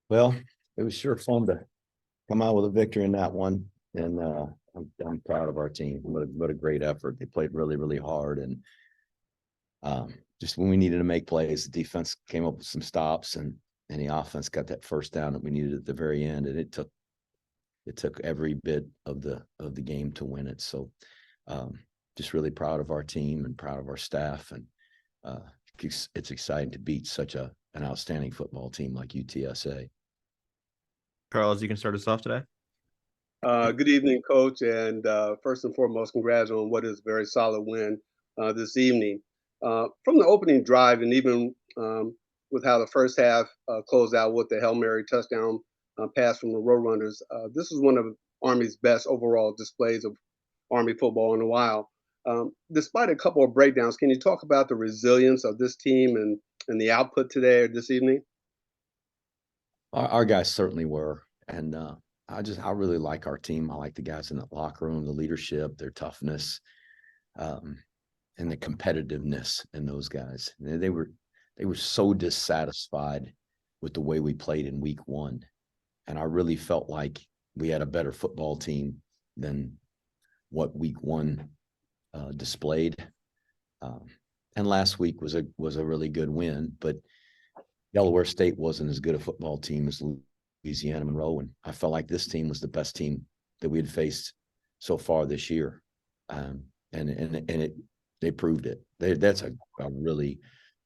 Well, it was sure fun to come out with a victory in that one, and I'm proud of our team. What a great effort! They played really, really hard, and just when we needed to make plays, the defense came up with some stops, and the offense got that first down that we needed at the very end, and it took every bit of the game to win it. So, just really proud of our team and proud of our staff, and uh, it's exciting to beat such an outstanding football team like UTSA. Charles, you can start us off today. Good evening, Coach, and first and foremost, congrats on what is a very solid win this evening. From the opening drive, and even with how the first half closed out with the Hail Mary touchdown pass from the Roadrunners, this is one of Army's best overall displays of Army football in a while. Despite a couple of breakdowns, can you talk about the resilience of this team and the output today or this evening? Our guys certainly were, and I really like our team. I like the guys in the locker room, the leadership, their toughness, and the competitiveness in those guys. They were so dissatisfied with the way we played in week one, and I really felt like we had a better football team than what week one displayed. And last week was a really good win, but Delaware State wasn't as good a football team as Louisiana Monroe, and I felt like this team was the best team that we had faced so far this year, and they proved it. That's a really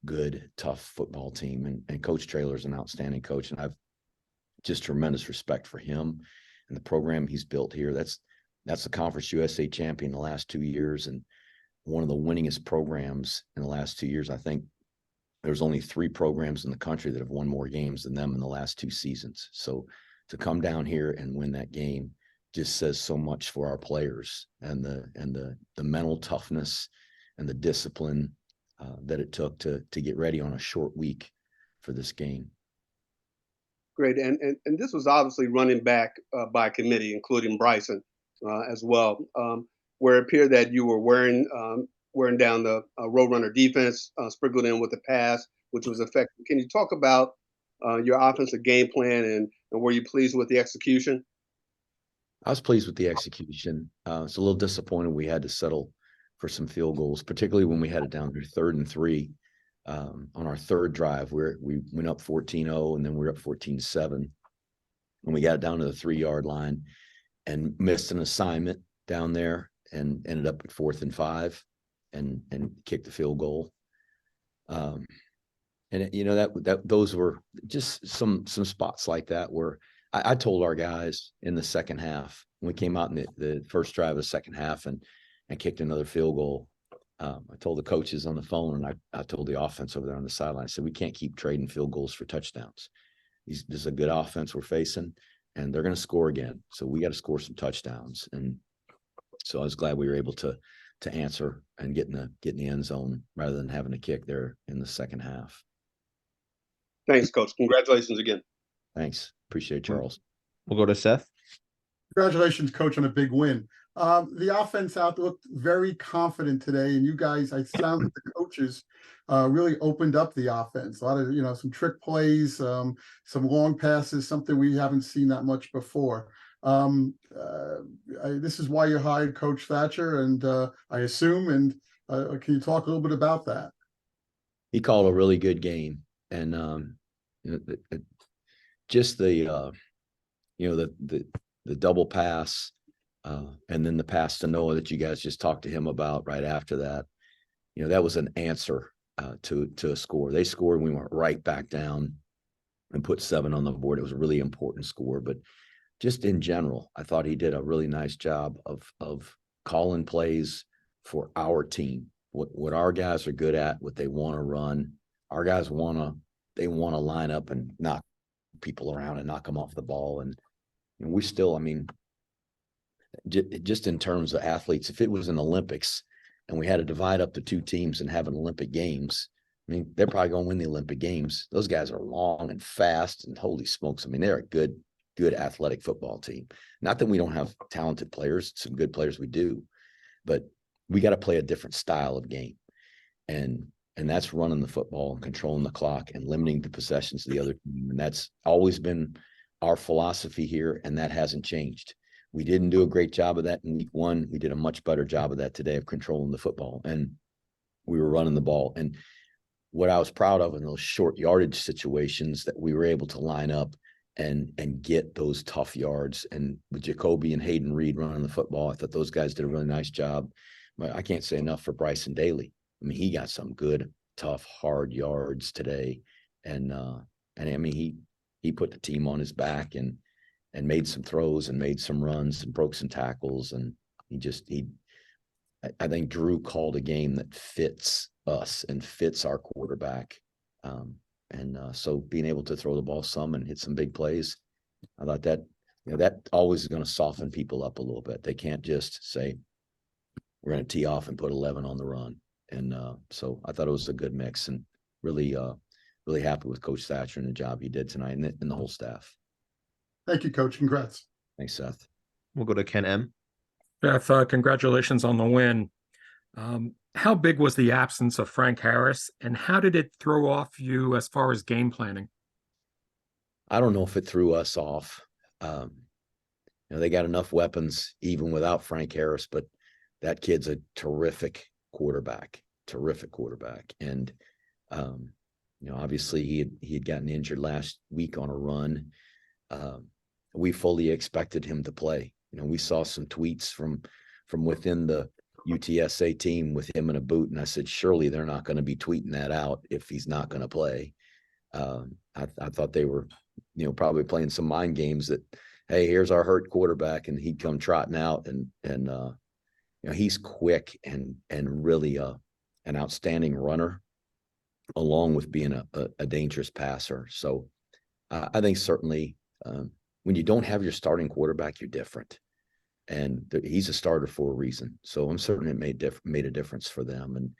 good, tough football team, and Coach Traylor's an outstanding coach, and I've just tremendous respect for him and the program he's built here. That's the Conference USA champion the last 2 years, and one of the winningest programs in the last 2 years. I think there's only 3 programs in the country that have won more games than them in the last 2 seasons. So to come down here and win that game just says so much for our players, and the mental toughness and the discipline that it took to get ready on a short week for this game. Great, and this was obviously running back by committee, including Bryson as well, where it appeared that you were wearing down the Roadrunner defense, sprinkled in with the pass, which was effective. Can you talk about your offensive game plan, and were you pleased with the execution? I was pleased with the execution. It's a little disappointed we had to settle for some field goals, particularly when we had it down to 3rd and 3 on our third drive, where we went up 14-0, and then we were up 14-7, and we got it down to the 3-yard line and missed an assignment down there and ended up at 4th and 5 and kicked the field goal. And that those were just some spots like that where I told our guys in the second half, when we came out in the first drive of the second half and kicked another field goal, I told the coaches on the phone, and I told the offense over there on the sideline, I said, we can't keep trading field goals for touchdowns. This is a good offense we're facing, and they're going to score again. So we got to score some touchdowns. And so I was glad we were able to answer and get in the end zone rather than having to kick there in the second half. Thanks, Coach. Congratulations again. Thanks. Appreciate it, Charles. We'll go to Seth. Congratulations, Coach, on a big win. The offense out looked very confident today, and you guys, I sound like the coaches really opened up the offense. A lot of, some trick plays, some long passes, something we haven't seen that much before. This is why you hired Coach Thatcher, and I assume, and can you talk a little bit about that? He called a really good game, and just the double pass, and then the pass to Noah that you guys just talked to him about right after that. That was an answer to a score. They scored, and we went right back down and put 7 on the board. It was a really important score, but just in general, I thought he did a really nice job of calling plays for our team. What our guys are good at, what they want to run. Our guys they want to line up and knock people around and knock them off the ball. And we still, just in terms of athletes, if it was an Olympics and we had to divide up the 2 teams and have an Olympic Games, they're probably going to win the Olympic Games. Those guys are long and fast, and holy smokes, they're a good athletic football team. Not that we don't have talented players, some good players we do, but we got to play a different style of game. And and that's running the football and controlling the clock and limiting the possessions of the other team. And that's always been our philosophy here, and that hasn't changed. We didn't do a great job of that in week 1. We did a much better job of that today of controlling the football, and we were running the ball. And what I was proud of in those short yardage situations that we were able to line up and get those tough yards. And with Jacoby and Hayden Reed running the football, I thought those guys did a really nice job. But I can't say enough for Bryson Daly. I mean, he got some good, tough, hard yards today. And I mean, he put the team on his back and made some throws and made some runs and broke some tackles. And I think Drew called a game that fits us and fits our quarterback. So being able to throw the ball some and hit some big plays, I thought that, that always is going to soften people up a little bit. They can't just say, we're going to tee off and put 11 on the run. And so I thought it was a good mix, and really, really happy with Coach Thatcher and the job he did tonight and the whole staff. Thank you, Coach. Congrats. Thanks, Seth. We'll go to Ken M. Beth, congratulations on the win. How big was the absence of Frank Harris, and how did it throw off you as far as game planning? I don't know if it threw us off. They got enough weapons even without Frank Harris, but that kid's a terrific quarterback. And, obviously he had gotten injured last week on a run. We fully expected him to play. We saw some tweets from within the UTSA team with him in a boot, and I said, surely they're not going to be tweeting that out if he's not going to play. I thought they were, probably playing some mind games that, hey, here's our hurt quarterback, and he'd come trotting out, and he's quick and really an outstanding runner, along with being a dangerous passer. So I think certainly when you don't have your starting quarterback, you're different. And he's a starter for a reason. So I'm certain it made a difference for them.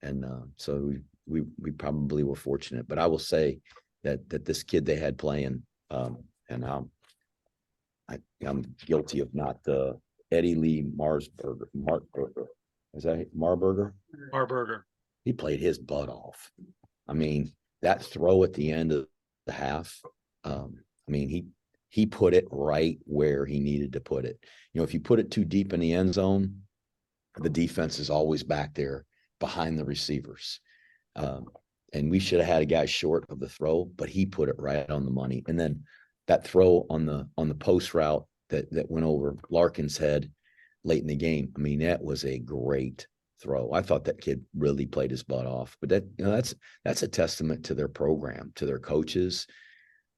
And so we probably were fortunate. But I will say that this kid they had playing, and I'm guilty of not Eddie Lee Marburger. Is that Marburger? Marburger. He played his butt off. I mean, that throw at the end of the half, he put it right where he needed to put it. If you put it too deep in the end zone, the defense is always back there behind the receivers. And we should have had a guy short of the throw, but he put it right on the money. And then that throw on the post route that went over Larkin's head late in the game, that was a great throw. I thought that kid really played his butt off. But that's a testament to their program, to their coaches,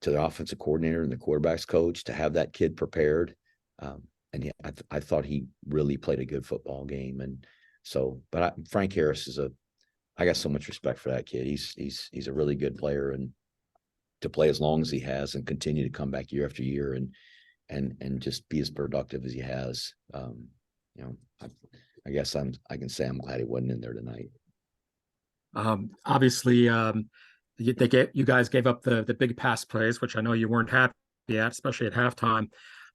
to the offensive coordinator and the quarterback's coach, to have that kid prepared. I thought he really played a good football game. And so, Frank Harris I got so much respect for that kid. He's a really good player, and to play as long as he has and continue to come back year after year and just be as productive as he has. I guess I can say I'm glad he wasn't in there tonight. Obviously, you guys gave up the big pass plays, which I know you weren't happy at, especially at halftime.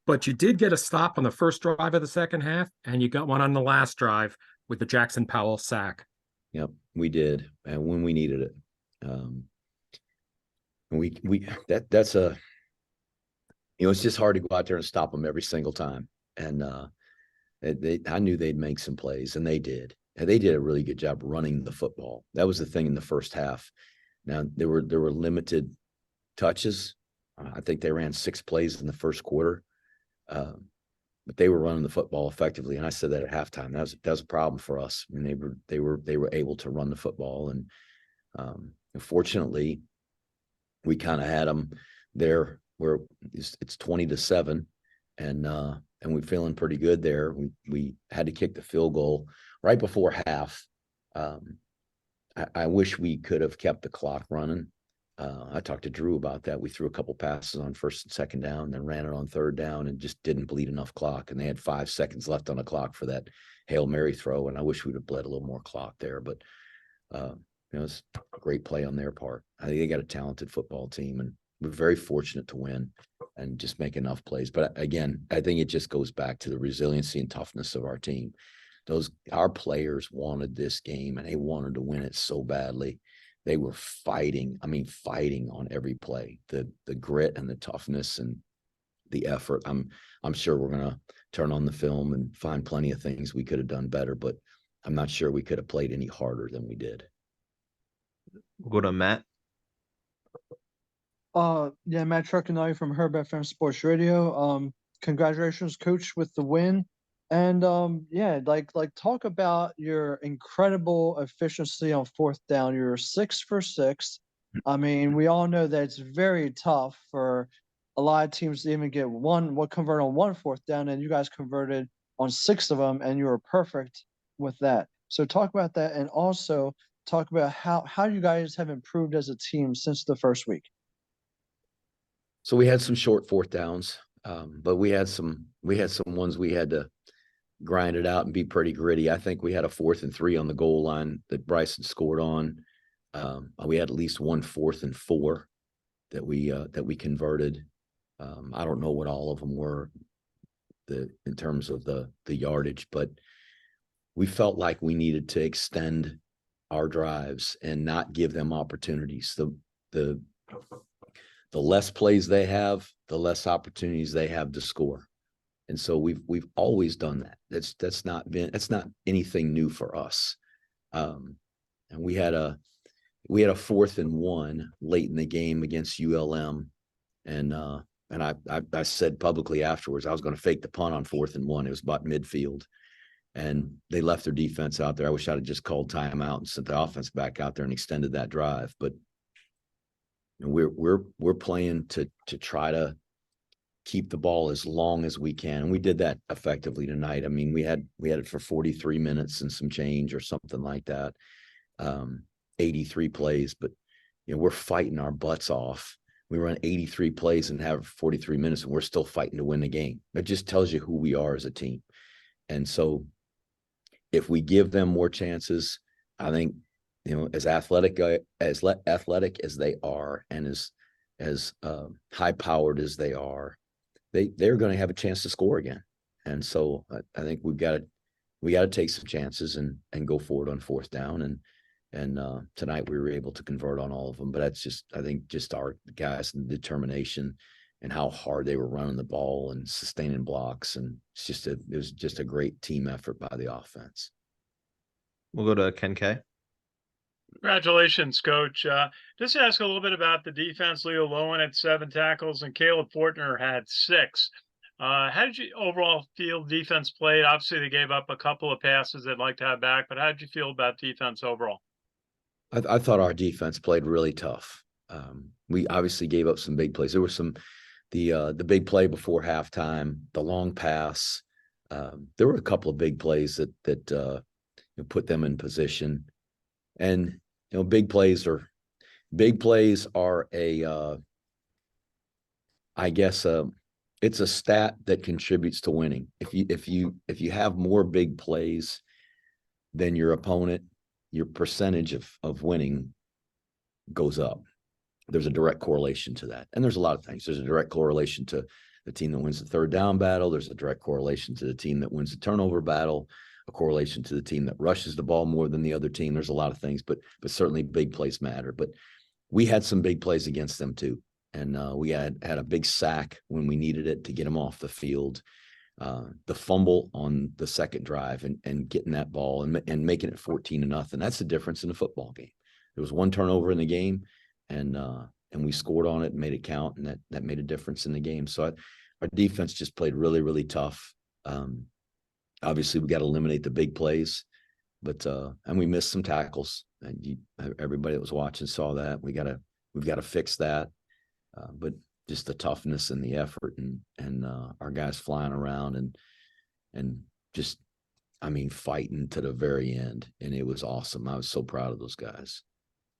But you did get a stop on the first drive of the second half, and you got one on the last drive with the Jackson Powell sack. Yep, we did, and when we needed it. That's it's just hard to go out there and stop them every single time. And I knew they'd make some plays, and they did. And they did a really good job running the football. That was the thing in the first half. Now there were limited touches. I think they ran 6 plays in the first quarter, but they were running the football effectively. And I said that at halftime. That was a problem for us. I mean, they were able to run the football, and fortunately, we kind of had them there where it's 20-7, and we're feeling pretty good there. We had to kick the field goal right before half. I wish we could have kept the clock running. I talked to Drew about that. We threw a couple passes on first and second down, then ran it on third down and just didn't bleed enough clock. And they had 5 seconds left on the clock for that Hail Mary throw. And I wish we'd have bled a little more clock there, but it's a great play on their part. I think they got a talented football team, and we're very fortunate to win and just make enough plays. But again, I think it just goes back to the resiliency and toughness of our team our players wanted this game and they wanted to win it so badly. They were fighting. I mean, fighting on every play, the grit and the toughness and the effort. I'm sure we're going to turn on the film and find plenty of things we could have done better, but I'm not sure we could have played any harder than we did. We'll go to Matt. Yeah, Matt Truckinelli from Herb FM Sports Radio. Congratulations, Coach, with the win. And yeah, like talk about your incredible efficiency on fourth down. You're 6 for 6. I mean, we all know that it's very tough for a lot of teams to even get convert on 1 fourth down, and you guys converted on 6 of them, and you were perfect with that. So talk about that, and also talk about how you guys have improved as a team since the first week. So we had some short fourth downs, but we had some ones we had to grind it out and be pretty gritty. I think we had a 4th and 3 on the goal line that Bryson scored on. We had at least 1 4th and 4 that we converted. I don't know what all of them were in terms of the yardage, but we felt like we needed to extend our drives and not give them opportunities. The less plays they have, the less opportunities they have to score. And so we've always done that. That's not anything new for us. And we had a 4th and 1 late in the game against ULM. And I said publicly afterwards, I was going to fake the punt on 4th and 1. It was about midfield. And they left their defense out there. I wish I'd have just called timeout and sent the offense back out there and extended that drive. But we're playing to try to keep the ball as long as we can, and we did that effectively tonight. I mean, we had it for 43 minutes and some change or something like that, 83 plays. But we're fighting our butts off. We run 83 plays and have 43 minutes, and we're still fighting to win the game. It just tells you who we are as a team. And so, if we give them more chances, I think as athletic as they are, and as high powered as they are, they're going to have a chance to score again. And so I think we got to take some chances and go forward on 4th down. And tonight we were able to convert on all of them. But that's I think our guys and determination and how hard they were running the ball and sustaining blocks. And it was just a great team effort by the offense. We'll go to Ken K. Congratulations, Coach. Just to ask a little bit about the defense. Leo Lowen had 7 tackles and Caleb Fortner had 6. How did you overall feel defense played? Obviously, they gave up a couple of passes they'd like to have back, but how did you feel about defense overall? I thought our defense played really tough. We obviously gave up some big plays. There were the big play before halftime, the long pass. There were a couple of big plays that put them in position. And big plays are I guess it's a stat that contributes to winning. If you have more big plays than your opponent, your percentage of winning goes up. There's a direct correlation to that. And there's a lot of things. There's a direct correlation to the team that wins the 3rd down battle. There's a direct correlation to the team that wins the turnover battle, a correlation to the team that rushes the ball more than the other team. There's a lot of things, but certainly big plays matter. But we had some big plays against them too. And we had a big sack when we needed it to get them off the field. The fumble on the 2nd drive and getting that ball and making it 14-0. That's the difference in a football game. There was 1 turnover in the game, and we scored on it and made it count, and that made a difference in the game. So our defense just played really, really tough. Obviously, we got to eliminate the big plays, but and we missed some tackles. And everybody that was watching saw that. We've got to fix that. But just the toughness and the effort and our guys flying around and just, fighting to the very end. And it was awesome. I was so proud of those guys.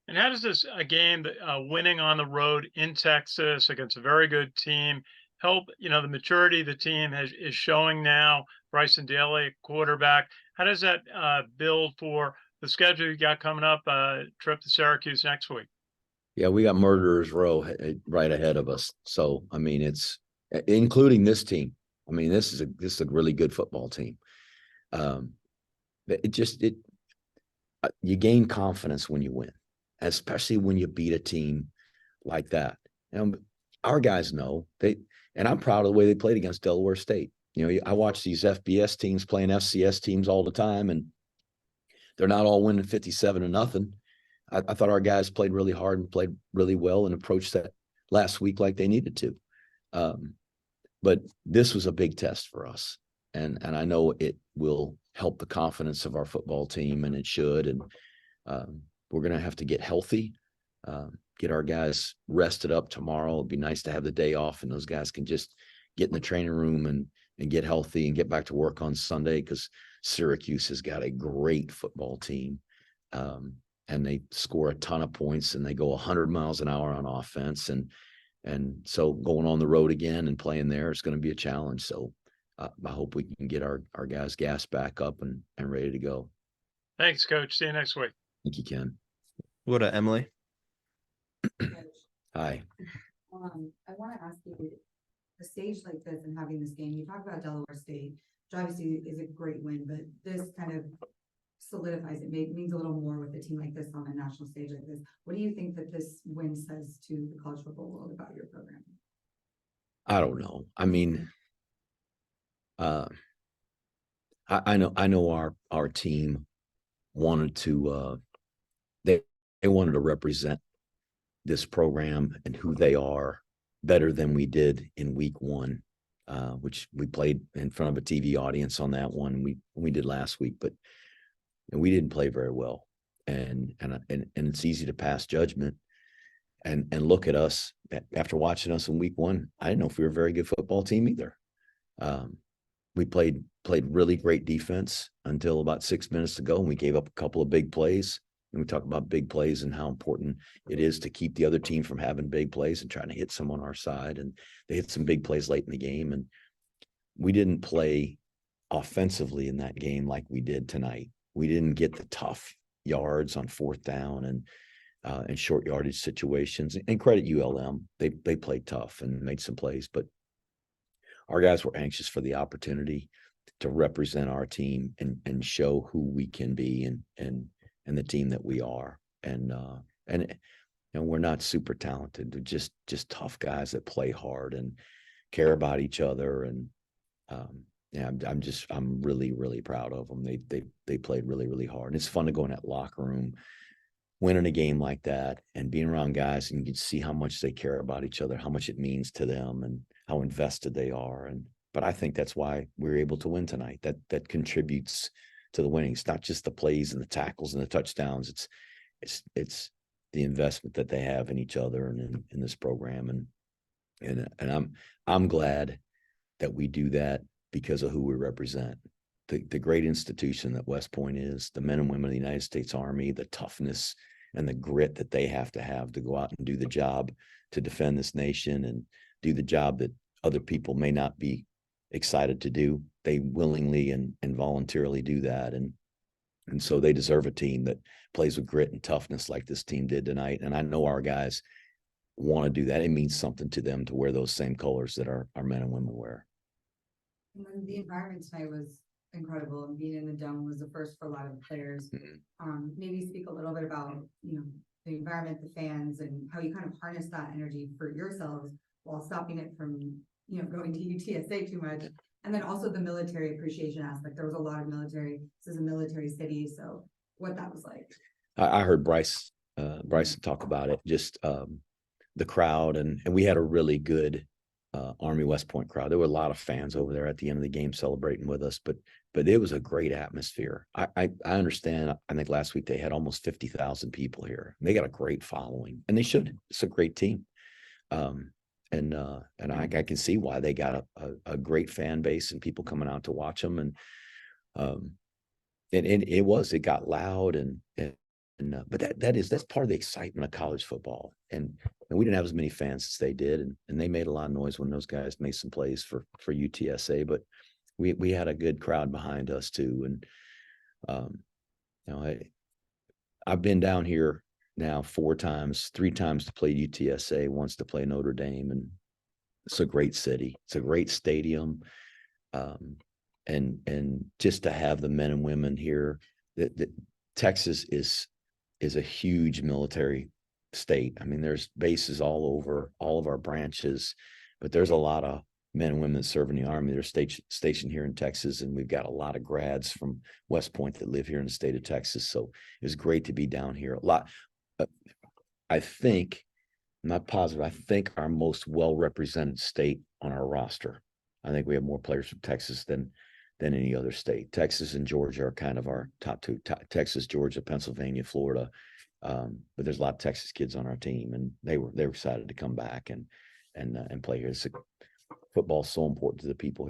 And how does this game, winning on the road in Texas against a very good team, help, the maturity the team is showing now? Bryson Daly, quarterback. How does that build for the schedule you got coming up, trip to Syracuse next week? Yeah, we got Murderers Row right ahead of us. So, it's including this team. This is a really good football team. you gain confidence when you win, especially when you beat a team like that. And our guys know and I'm proud of the way they played against Delaware State. I watch these FBS teams playing FCS teams all the time, and they're not all winning 57-0. I thought our guys played really hard and played really well and approached that last week like they needed to. But this was a big test for us. And I know it will help the confidence of our football team, and it should. And we're going to have to get healthy, get our guys rested up tomorrow. It'd be nice to have the day off, and those guys can just get in the training room and get healthy and get back to work on Sunday, because Syracuse has got a great football team. And they score a ton of points, and they go 100 miles an hour on offense. And so going on the road again and playing there is going to be a challenge. So I hope we can get our guys gas back up and ready to go. Thanks, Coach. See you next week. Thank you, Ken. We'll go to Emily. Hi. I want to ask you, a stage like this and having this game, you talk about Delaware State, which obviously is a great win, but this kind of solidifies it, means a little more with a team like this on a national stage like this. What do you think that this win says to the college football world about your program? I don't know. I mean, I know our team wanted to they wanted to represent this program and who they are better than we did in week 1, which we played in front of a TV audience on that one. We did last week, but we didn't play very well. And it's easy to pass judgment and look at us after watching us in week 1. I didn't know if we were a very good football team either. We played really great defense until about 6 minutes to go, and we gave up a couple of big plays. And we talk about big plays and how important it is to keep the other team from having big plays and trying to hit some on our side. And they hit some big plays late in the game, and we didn't play offensively in that game like we did tonight. We didn't get the tough yards on 4th down and short yardage situations. And credit ULM, they played tough and made some plays, but our guys were anxious for the opportunity to represent our team and show who we can be and the team that we are. And we're not super talented. They're just tough guys that play hard and care about each other. And I'm really, really proud of them. They played really, really hard. And it's fun to go in that locker room, winning a game like that and being around guys, and you can see how much they care about each other, how much it means to them, and how invested they are. But I think that's why we were able to win tonight. That contributes to the winning. It's not just the plays and the tackles and the touchdowns. It's the investment that they have in each other and in this program. And I'm glad that we do that because of who we represent. The great institution that West Point is, the men and women of the United States Army, the toughness and the grit that they have to go out and do the job to defend this nation and do the job that other people may not be excited to do. They willingly and voluntarily do that. And so they deserve a team that plays with grit and toughness like this team did tonight. And I know our guys want to do that. It means something to them to wear those same colors that our men and women wear. And then the environment tonight was incredible, and being in the dome was the first for a lot of the players. Maybe speak a little bit about, the environment, the fans, and how you kind of harness that energy for yourselves while stopping it from, going to UTSA too much. And then also the military appreciation aspect. There was a lot of military. This is a military city, so what that was like. I heard Bryson talk about it, just the crowd, and we had a really good Army West Point crowd. There were a lot of fans over there at the end of the game celebrating with us, but it was a great atmosphere. I understand. I think last week they had almost 50,000 people here. They got a great following, and they should. It's a great team. And I can see why they got a great fan base and people coming out to watch them. And it got loud but that's part of the excitement of college football. And we didn't have as many fans as they did, and they made a lot of noise when those guys made some plays for UTSA, but we had a good crowd behind us too. And I've been down here now 4 times, 3 times to play UTSA, once to play Notre Dame, and it's a great city. It's a great stadium. and just to have the men and women here, that Texas is a huge military state. I mean, there's bases all over all of our branches, but there's a lot of men and women that serve in the Army. They're stationed here in Texas, and we've got a lot of grads from West Point that live here in the state of Texas. So it was great to be down here. A lot. I think, I'm not positive, I think our most well-represented state on our roster. I think we have more players from Texas than any other state. Texas and Georgia are kind of our top two. Texas, Georgia, Pennsylvania, Florida. But there's a lot of Texas kids on our team, and they were excited to come back and play here. Football is so important to the people